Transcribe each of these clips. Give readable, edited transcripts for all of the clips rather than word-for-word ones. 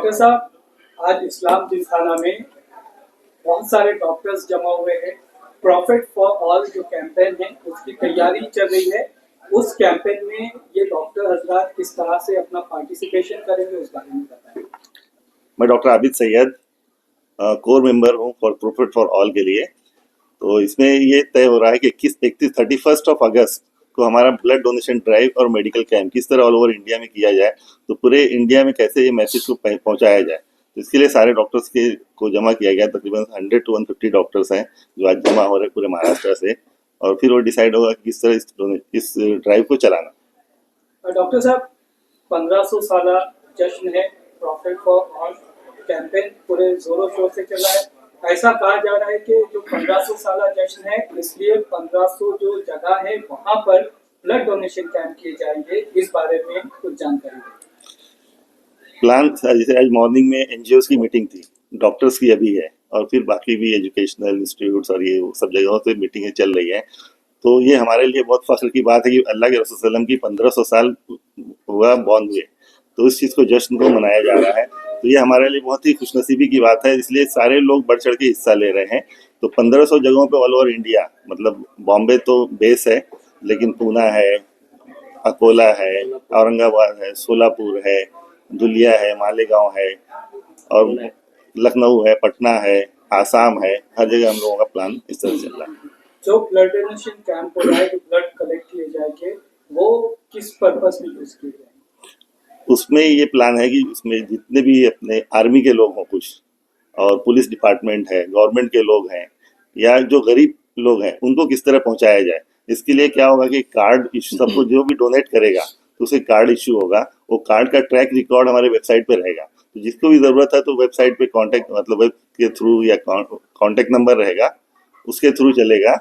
Doctor साहब, आज इस्लाम जिमखाना में बहुत सारे डॉक्टर्स जमा हुए हैं। प्रॉफिट फॉर ऑल जो कैंपेन है उसकी तैयारी चल रही है। उस कैंपेन में ये डॉक्टर हजरात किस तरह से अपना पार्टिसिपेशन करेंगे उस बारे में बताएं। मैं doctor Abid Syed core member हूँ फॉर प्रॉफिट फॉर ऑल के लिए। तो इसमें ये तय हो रहा है कि 31 अगस्त को हमारा ब्लड डोनेशन ड्राइव और मेडिकल कैंप किस तरह ऑल ओवर इंडिया में किया जाए, तो पूरे इंडिया में कैसे ये मैसेज को पहुंचाया जाए। तो इसके लिए सारे डॉक्टर्स को जमा किया गया। तकरीबन 100 to 150 डॉक्टर्स हैं जो आज जमा हो रहे पूरे महाराष्ट्र से, और फिर वो डिसाइड होगा कि किस तरह इस ड्राइव को चलाना। डॉक्टर साहब, 1500 साल जश्न है, प्रॉफिट फॉर ऑल कैंपेन पूरे जोरों शोर से चल रहा है। ऐसा कहा जा रहा है कि जो 1500 साल जश्न है, इसलिए 1500 जो जगह है वहां पर ब्लड डोनेशन कैंप किए जाएंगे। इस बारे में कुछ जानकारी दें। प्लान जैसे आज मॉर्निंग में एनजीओस की मीटिंग थी, डॉक्टर्स की अभी है, और फिर बाकी भी एजुकेशनल इंस्टीट्यूट्स और ये सब जगहों से मीटिंगें चल रही हैं। तो ये हमारे लिए बहुत फख्र की बात है कि अल्लाह के रसूल सल्लल्लाहु अलैहि वसल्लम की 1500 साल हुआ बॉर्न हुए, तो इस चीज़ को जश्न को मनाया जा रहा है। तो ये हमारे लिए बहुत ही खुशनसीबी की बात है, इसलिए सारे लोग बढ़ चढ़ के हिस्सा ले रहे हैं। तो 1500 जगहों पे ऑल ओवर इंडिया, मतलब बॉम्बे तो बेस है, लेकिन पूना है, अकोला है, औरंगाबाद है, सोलापुर है, धुलिया है, मालेगांव है, और लखनऊ है, पटना है, आसाम है। हर जगह हम लोगों का प्लान इस तरह से चल रहा है। जो ब्लड डोनेशन कैंप हो रहा है, जो ब्लड कलेक्ट किए जाएंगे, वो किस पर्पस में यूज किए जाएंगे? उसमें ये प्लान है कि उसमें जितने भी अपने आर्मी के लोग हों कुछ, और पुलिस डिपार्टमेंट है, गवर्नमेंट के लोग हैं, या जो गरीब लोग हैं, उनको किस तरह पहुंचाया जाए। इसके लिए क्या होगा कि कार्ड इशू, सबको जो भी डोनेट करेगा तो उसे कार्ड इशू होगा। वो कार्ड का ट्रैक रिकॉर्ड हमारे वेबसाइट पे रहेगा। तो जिसको भी ज़रूरत है तो वेबसाइट पे कांटेक्ट, मतलब वेब के थ्रू या कांटेक्ट नंबर रहेगा, उसके थ्रू चलेगा।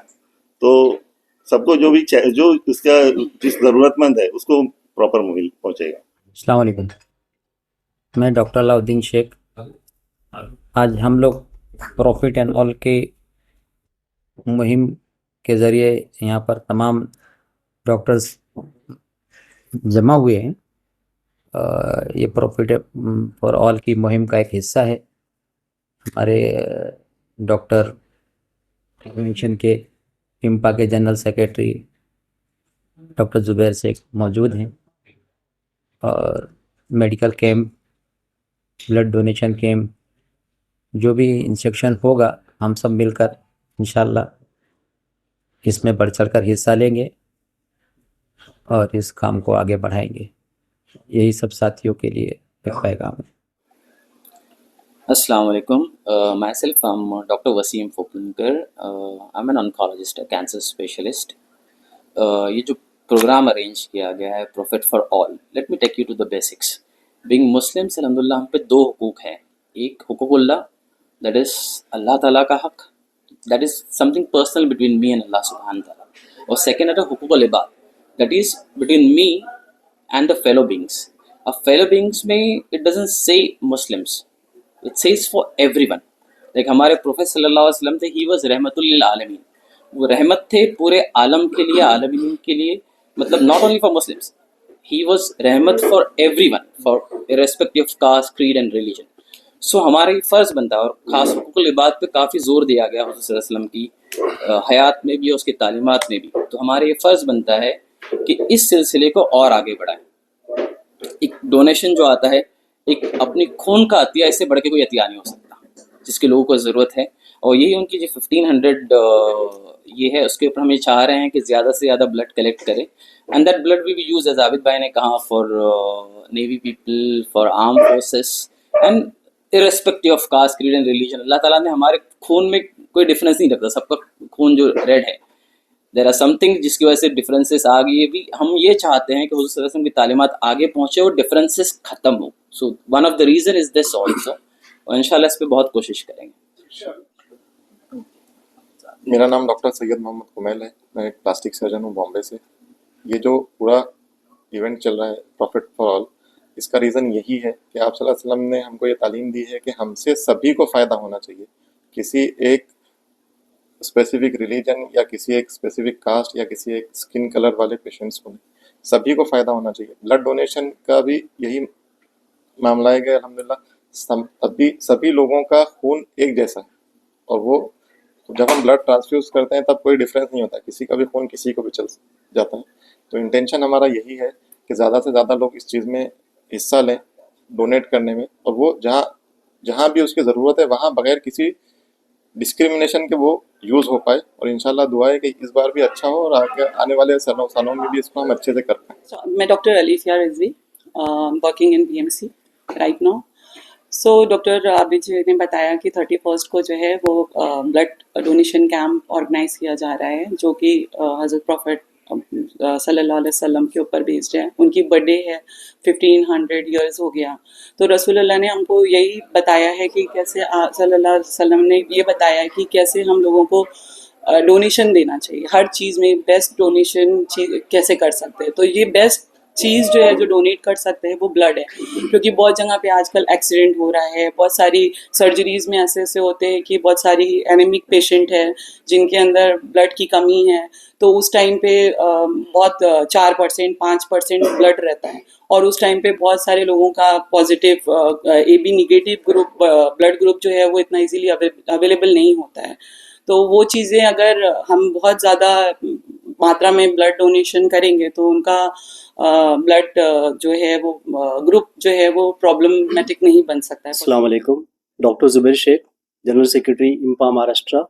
तो सबको जो भी जो इसका जिस ज़रूरतमंद है उसको प्रॉपर मिल पहुंचेगा। अस्सलाम वालेकुम, मैं डॉक्टर अलाउद्दीन शेख। आज हम लोग प्रॉफिट एंड ऑल के मुहिम के ज़रिए यहाँ पर तमाम डॉक्टर्स जमा हुए हैं। ये प्रॉफिट फॉर ऑल की मुहिम का एक हिस्सा है। हमारे डॉक्टर मिशन के पिम्पा के general secretary doctor Zubair Shaikh मौजूद हैं, और medical camp, blood donation camp, जो भी इंस्ट्रक्शन होगा हम सब मिलकर इंशाल्लाह इसमें बढ़ चढ़कर हिस्सा लेंगे और इस काम को आगे बढ़ाएंगे। यही सब साथियों के लिए एक पैगाम है। Assalamu alaikum. Myself, I'm Dr. Wasim Foklankar. I'm an oncologist, a cancer specialist. ये जो प्रोग्राम अरेंज किया गया है profit for all, let me take you to the basics. Being Muslims अल्हम्दुलिल्लाह हम पे दो हुकूक हैं। एक हुकूकुल्लाह, दैट इज़ अल्लाह ताला का हक, that is something personal between me and Allah सुब्हान ताला, और सेकेंड है हुकूकुल इबाद, that is between me and the fellow beings. अब फेलो बींग्स में it doesn't say Muslims, it says for everyone. Like हमारे प्रोफेट सल्लल्लाहु अलैहि वसल्लम थे, ही वाज रहमतुल लिल आलमीन, वो रहमत थे पूरे आलम के लिए, आलमीन के लिए, मतलब not only for Muslims, he was रहमत for everyone, for irrespective of caste, creed and religion. So हमारा फ़र्ज़ बनता है, और ख़ास हुकूकुल इबाद पे काफ़ी ज़ोर दिया गया हुज़ूर सल्लल्लाहु अलैहि वसल्लम की हयात में भी और उसकी तालीमात में भी। तो हमारा ये फ़र्ज़ बनता है कि इस सिलसिले को और आगे बढ़ाएं। एक डोनेशन जो आता है, एक अपनी खून का अतिया, इससे बढ़ के कोई अतिया नहीं हो सकता जिसके लोगों को ज़रूरत है। और यही उनकी जो 1500 ये है, उसके ऊपर हम ये चाह रहे हैं कि ज़्यादा से ज़्यादा ब्लड कलेक्ट करें, and that blood will be use, as Abid भाई ने कहा, for navy people, for arm forces, and irrespective of caste, creed and religion. Allah ताला ने हमारे खून में कोई डिफरेंस नहीं रखता, सबका खून जो रेड है, देयर आर समथिंग जिसकी वजह से डिफरेंसेस आ गई है भी। हम ये चाहते हैं कि हुज़ूर सल्लल्लाहु अलैहि वसल्लम की तालीमात आगे पहुँचे और डिफरेंसेस ख़त्म हो। So one of the reason is this also, और इंशाल्लाह इस पर बहुत कोशिश करेंगे। मेरा नाम डॉक्टर सैयद मोहम्मद कुमैल है, मैं एक प्लास्टिक सर्जन हूँ बॉम्बे से। ये जो पूरा इवेंट चल रहा है प्रॉफिट फॉर ऑल, इसका रीज़न यही है कि आप सल्लल्लाहु अलैहि वसल्लम ने हमको ये तालीम दी है कि हमसे सभी को फ़ायदा होना चाहिए, किसी एक स्पेसिफिक रिलीजन या किसी एक स्पेसिफिक कास्ट या किसी एक स्किन कलर वाले पेशेंट्स को नहीं, सभी को फ़ायदा होना चाहिए। ब्लड डोनेशन का भी यही मामला है कि अल्हम्दुलिल्लाह सभी लोगों का खून एक जैसा है, और वो जब हम ब्लड ट्रांसफ्यूज करते हैं तब कोई डिफरेंस नहीं होता, किसी का भी खून किसी को भी चल जाता है। तो इंटेंशन हमारा यही है कि ज़्यादा से ज़्यादा लोग इस चीज़ में हिस्सा लें, डोनेट करने में, और वो जहाँ भी उसकी ज़रूरत है वहाँ बगैर किसी डिस्क्रिमिनेशन के वो यूज़ हो पाए। और इंशाल्लाह दुआ है कि इस बार भी अच्छा हो और आने वाले सालों में भी इसको हम अच्छे से कर पाएँ। So, मैं doctor Alifiya Rizvi working in BMC right now. So doctor अभी जी ने बताया कि 31 को जो है वो ब्लड डोनेशन कैंप ऑर्गेनाइज किया जा रहा है, जो कि हज़रत प्रॉफिट सल्लल्लाहु अलैहि वसल्लम के ऊपर बेस्ड है। उनकी बर्थडे है, 1500 ईयर्स हो गया। तो रसूलुल्लाह ने हमको यही बताया है कि कैसे सल्लल्लाहु अलैहि वसल्लम ने ये बताया है कि कैसे हम लोगों को डोनेशन देना चाहिए। हर चीज़ में बेस्ट डोनेशन कैसे कर सकते हैं, तो ये बेस्ट चीज़ जो है जो डोनेट कर सकते हैं वो ब्लड है। क्योंकि बहुत जगह पे आजकल एक्सीडेंट हो रहा है, बहुत सारी सर्जरीज में ऐसे होते हैं कि बहुत सारी एनीमिक पेशेंट है जिनके अंदर ब्लड की कमी है, तो उस टाइम पे बहुत 4% 5% ब्लड रहता है, और उस टाइम पे बहुत सारे लोगों का positive AB negative group blood group जो है वो इतना इजीली अवेलेबल नहीं होता है। तो वो चीज़ें अगर हम बहुत ज़्यादा मात्रा में ब्लड डोनेशन करेंगे तो उनका ब्लड जो है वो ग्रुप जो है वो प्रॉब्लमेटिक नहीं बन सकता है। अस्सलाम वालेकुम। Doctor Zubair Shaikh, general secretary IMPA Maharashtra,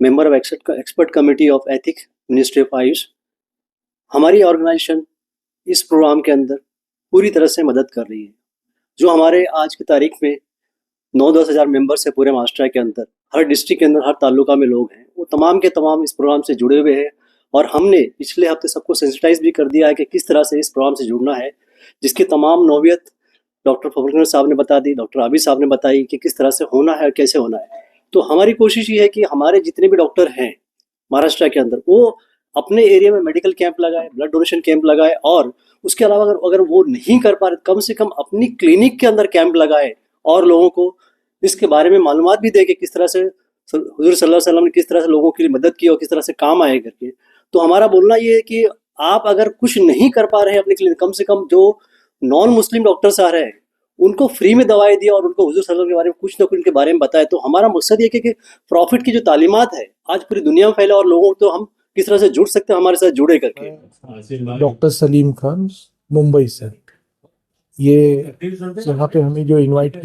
member of expert committee of ethics, ministry of AYUSH. हमारी ऑर्गेनाइजेशन इस प्रोग्राम के अंदर पूरी तरह से मदद कर रही है। जो हमारे आज की तारीख में 9-10 हज़ार मेंबर्स है पूरे महाराष्ट्र के अंदर, हर डिस्ट्रिक्ट के अंदर, हर तालुका में लोग हैं, वो तमाम के तमाम इस प्रोग्राम से जुड़े हुए हैं। और हमने पिछले हफ्ते सबको सेंसिटाइज भी कर दिया है कि किस तरह से इस प्रोग्राम से जुड़ना है, जिसकी तमाम नौवियत डॉक्टर फबरकर साहब ने बता दी, डॉक्टर आबिद साहब ने बताई कि किस तरह से होना है और कैसे होना है। तो हमारी कोशिश ये है कि हमारे जितने भी डॉक्टर हैं महाराष्ट्र के अंदर, वो अपने एरिया में मेडिकल कैंप लगाए, ब्लड डोनेशन कैंप लगाए, और उसके अलावा अगर वो नहीं कर पा रहे, कम से कम अपनी क्लिनिक के अंदर कैंप लगाए और लोगों को इसके बारे में मालूमात भी दे कि किस तरह से हुजूर सल्लल्लाहु अलैहि वसल्लम ने किस तरह से लोगों की मदद की और किस तरह से काम आए करके। तो हमारा बोलना ये है कि आप अगर कुछ नहीं कर पा रहे हैं अपने क्लिनिक, कम से कम जो नॉन मुस्लिम डॉक्टर्स आ रहे हैं उनको फ्री में दवाएं दिया और उनको हुजूर सल्लल्लाहु अलैहि वसल्लम के बारे में कुछ ना कुछ उनके बारे में बताए। तो हमारा मकसद ये कि प्रॉफिट की जो तालीमात है आज पूरी दुनिया में फैले और लोगों को तो हम किस तरह से जुड़ सकते हैं हमारे साथ जुड़े करके। डॉक्टर सलीम खान, मुंबई से। ये यहाँ पे हमें जो इनवाइट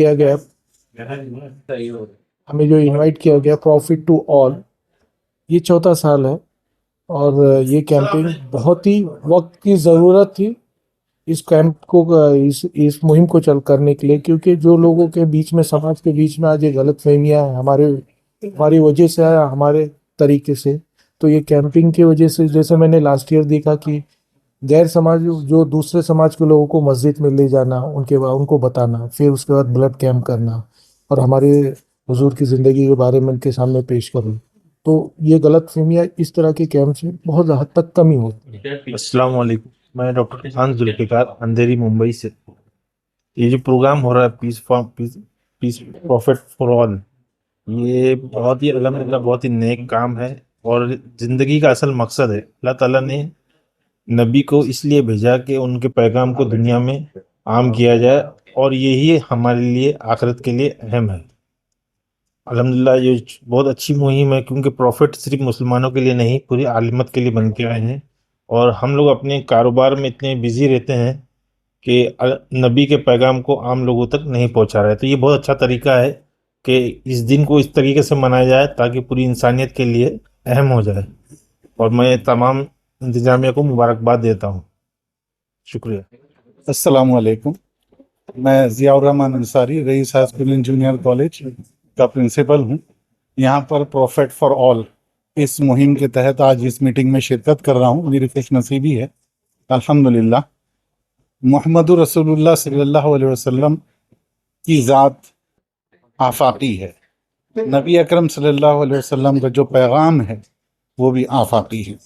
किया गया प्रॉफिट टू ऑल, ये 4था साल है, और ये कैंपिंग बहुत ही वक्त की ज़रूरत थी इस कैंप को, इस मुहिम को चल करने के लिए, क्योंकि जो लोगों के बीच में, समाज के बीच में आज ये गलतफहमियां हैं हमारी वजह से आया, हमारे तरीके से। तो ये कैंपिंग की वजह से, जैसे मैंने लास्ट ईयर देखा कि गैर समाज, जो दूसरे समाज के लोगों को मस्जिद में ले जाना, उनको बताना, फिर उसके बाद ब्लड कैंप करना और हमारे हुजूर की ज़िंदगी के बारे में उनके सामने पेश करना, तो ये गलतफहमियां इस तरह के कैंप से बहुत हद तक कमी होती है। अस्सलाम वालेकुम, मैं डॉक्टर खान जुल्फिकार, अंधेरी, मुंबई से। ये जो प्रोग्राम हो रहा है पीस प्रॉफिट फॉर ऑल, ये बहुत ही अल्हम्दुलिल्लाह बहुत ही नेक काम है और ज़िंदगी का असल मकसद है। अल्लाह ताला ने नबी को इसलिए भेजा कि उनके पैगाम को दुनिया में आम किया जाए, और यही हमारे लिए आखिरत के लिए अहम है। अल्हम्दुलिल्लाह ये बहुत अच्छी मुहिम है, क्योंकि प्रॉफिट सिर्फ मुसलमानों के लिए नहीं, पूरी आलिमत के लिए बन के आए हैं। और हम लोग अपने कारोबार में इतने बिजी रहते हैं कि नबी के पैगाम को आम लोगों तक नहीं पहुंचा रहे। तो ये बहुत अच्छा तरीका है कि इस दिन को इस तरीके से मनाया जाए ताकि पूरी इंसानियत के लिए अहम हो जाए, और मैं तमाम इंतजामिया को मुबारकबाद देता हूँ। शुक्रिया। अस्सलाम वालेकुम, मैं Ziaur Rahman Ansari, Rais high school and junior college का प्रिंसिपल हूँ। यहाँ पर प्रॉफिट फॉर ऑल इस मुहिम के तहत आज इस मीटिंग में शिरकत कर रहा हूँ। मेरी खुशनसीबी है अल्हम्दुलिल्लाह। मुहम्मदुर रसूलुल्लाह सल्लल्लाहु अलैहि वसल्लम की ज़ात आफाकी है, नबी अकरम सल्लल्लाहु अलैहि वसल्लम का जो पैगाम है वो भी आफाकी है,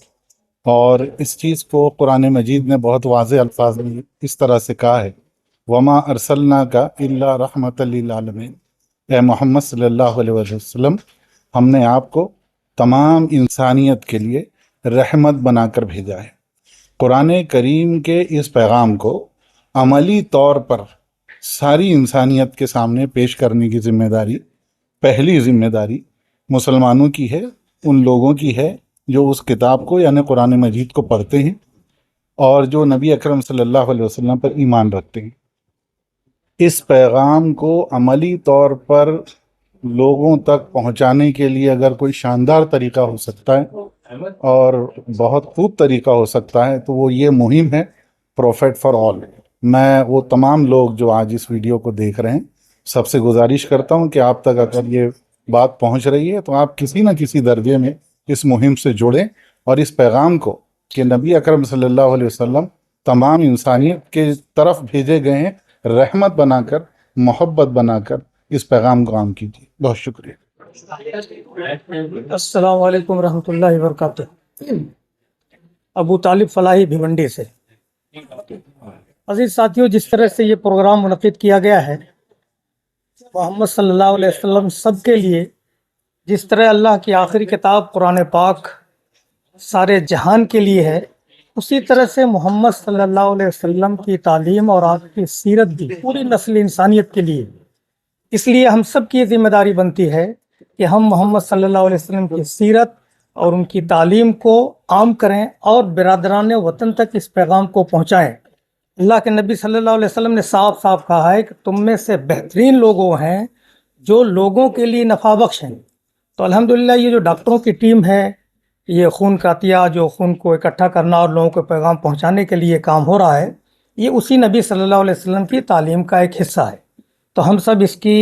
और इस चीज़ को कुरान मजीद ने बहुत वाज़ेह अल्फाज में इस तरह से कहा है, वमा अरसलना का इल्ला रहमतल लिल आलमीन, ए मोहम्मद सल्लल्लाहु अलैहि वसल्लम, हमने आपको तमाम इंसानियत के लिए रहमत बनाकर भेजा है। कुरान करीम के इस पैगाम को अमली तौर पर सारी इंसानियत के सामने पेश करने की जिम्मेदारी, पहली जिम्मेदारी मुसलमानों की है, उन लोगों की है जो उस किताब को यानी कुरान मजीद को पढ़ते हैं और जो नबी अकरम सल्लल्लाहु अलैहि वसल्लम पर ईमान रखते हैं। इस पैगाम को अमली तौर पर लोगों तक पहुंचाने के लिए अगर कोई शानदार तरीका हो सकता है और बहुत खूब तरीका हो सकता है तो वो ये मुहिम है प्रॉफिट फॉर ऑल। मैं वो तमाम लोग जो आज इस वीडियो को देख रहे हैं सबसे गुजारिश करता हूं कि आप तक अगर ये बात पहुंच रही है तो आप किसी न किसी दर्जे में इस मुहिम से जुड़ें और इस पैगाम को कि नबी अकरम सल्लल्लाहु अलैहि वसल्लम तमाम इंसानियत के तरफ भेजे गए हैं, रहमत बनाकर, मोहब्बत बनाकर इस पैगाम को आम कीजिए। बहुत शुक्रिया। अस्सलाम वालेकुम रहमतुल्लाहि व बरकातुहू। अबू तालिब फलाही भिवंडी से। अजीज साथियों, जिस तरह से ये प्रोग्राम मुनक़िद किया गया है, मोहम्मद सल्लल्लाहु अलैहि वसल्लम सबके लिए, जिस तरह अल्लाह की आखिरी किताब कुरान पाक सारे जहान के लिए है, उसी तरह से मोहम्मद सल्लल्लाहु अलैहि वसल्लम की तालीम और आपकी सीरत भी पूरी नस्ल इंसानियत के लिए। इसलिए हम सब की जिम्मेदारी बनती है कि हम मोहम्मद सल्लल्लाहु अलैहि वसल्लम की सीरत और उनकी तालीम को आम करें और बिरादरान वतन तक इस पैगाम को पहुँचाएँ। अल्लाह के नबी सल्लल्लाहु अलैहि वसल्लम ने साफ साफ कहा है कि तुम में से बेहतरीन लोग वो हैं जो लोगों के लिए नफ़ा बख्श हैं। तो अल्हम्दुलिल्लाह ये जो डॉक्टरों की टीम है, ये खून का अतिया जो खून को इकट्ठा करना और लोगों को पैगाम पहुंचाने के लिए काम हो रहा है, ये उसी नबी सल्लल्लाहु अलैहि वसल्लम की तालीम का एक हिस्सा है। तो हम सब इसकी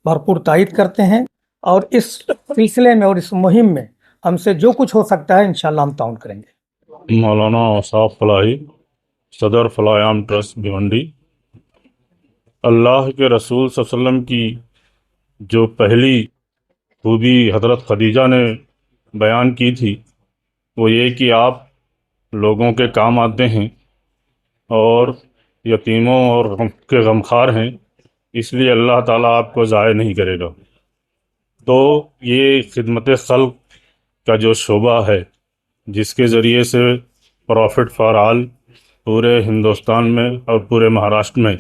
भरपूर तायद करते हैं और इस सिलसिले में और इस मुहिम में हमसे जो कुछ हो सकता है इंशाअल्लाह हम ताउन करेंगे। मौलाना औसाफ फलाही, सदर फलायाम ट्रस्ट भिवंडी। अल्लाह के रसूल सल्लल्लाहु अलैहि वसल्लम की जो पहली खूबी हज़रत खदीजा ने बयान की थी वो ये कि आप लोगों के काम आते हैं और यतीमों और के गमखार हैं, इसलिए अल्लाह ताला आपको ज़ाय नहीं करेगा। तो ये खिदमत खल्क़ का जो शोबा है जिसके ज़रिए से प्रॉफिट फॉर ऑल पूरे हिंदुस्तान में और पूरे महाराष्ट्र में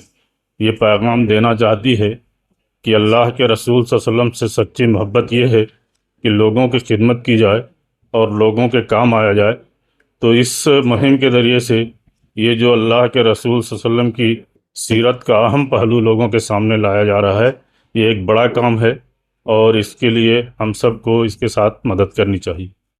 ये पैगाम देना चाहती है कि अल्लाह के रसूल सल्लल्लाहु अलैहि वसल्लम से सच्ची मोहब्बत ये है कि लोगों की खिदमत की जाए और लोगों के काम आया जाए। तो इस मुहिम के ज़रिए से ये जो अल्लाह के रसूल सल्लल्लाहु अलैहि वसल्लम की सीरत का अहम पहलू लोगों के सामने लाया जा रहा है, ये एक बड़ा काम है और इसके लिए हम सबको इसके साथ मदद करनी चाहिए।